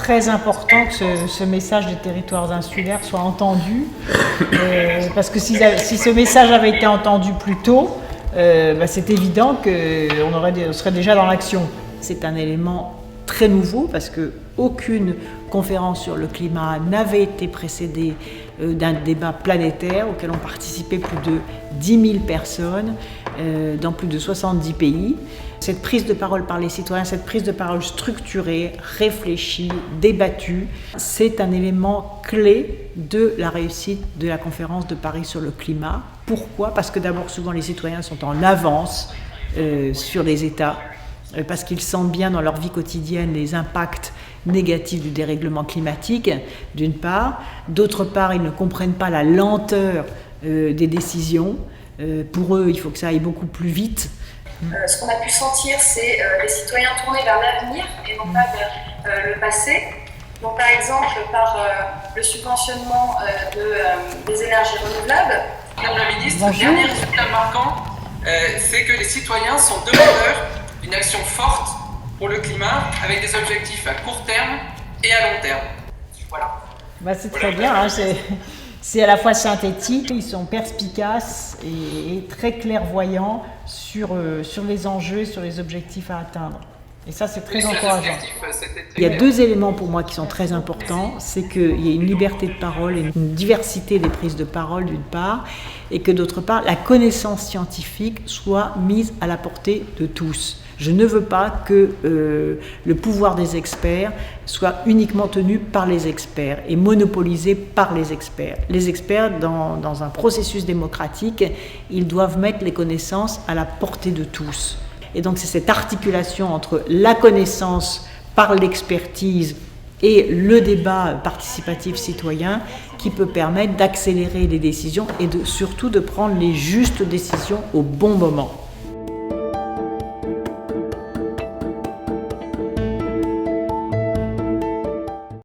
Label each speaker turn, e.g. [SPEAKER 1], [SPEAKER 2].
[SPEAKER 1] très important que ce message des territoires insulaires soit entendu, parce que si ce message avait été entendu plus tôt, c'est évident qu'on serait déjà dans l'action. C'est un élément très nouveau parce qu'aucune conférence sur le climat n'avait été précédée d'un débat planétaire auquel ont participé plus de 10 000 personnes dans plus de 70 pays. Cette prise de parole par les citoyens, cette prise de parole structurée, réfléchie, débattue, c'est un élément clé de la réussite de la conférence de Paris sur le climat. Pourquoi ? Parce que d'abord, souvent, les citoyens sont en avance sur les États, parce qu'ils sentent bien dans leur vie quotidienne les impacts négatifs du dérèglement climatique, d'une part. D'autre part, ils ne comprennent pas la lenteur des décisions. Pour eux, il faut que ça aille beaucoup plus vite.
[SPEAKER 2] Ce qu'on a pu sentir, c'est les citoyens tournés vers l'avenir et non pas vers le passé. Donc, par exemple, par le subventionnement des énergies renouvelables.
[SPEAKER 3] Madame la ministre, le dernier résultat marquant, c'est que les citoyens sont demandeurs d'une action forte pour le climat avec des objectifs à court terme et à long terme. Voilà.
[SPEAKER 1] C'est très bien, hein, c'est à la fois synthétique, ils sont perspicaces et très clairvoyants sur les enjeux, sur les objectifs à atteindre. Et ça, c'est très encourageant. Il y a deux éléments pour moi qui sont très importants. C'est qu'il y ait une liberté de parole et une diversité des prises de parole d'une part, et que d'autre part, la connaissance scientifique soit mise à la portée de tous. Je ne veux pas que le pouvoir des experts soit uniquement tenu par les experts et monopolisé par les experts. Les experts, dans un processus démocratique, ils doivent mettre les connaissances à la portée de tous. Et donc c'est cette articulation entre la connaissance par l'expertise et le débat participatif citoyen qui peut permettre d'accélérer les décisions et surtout de prendre les justes décisions au bon moment.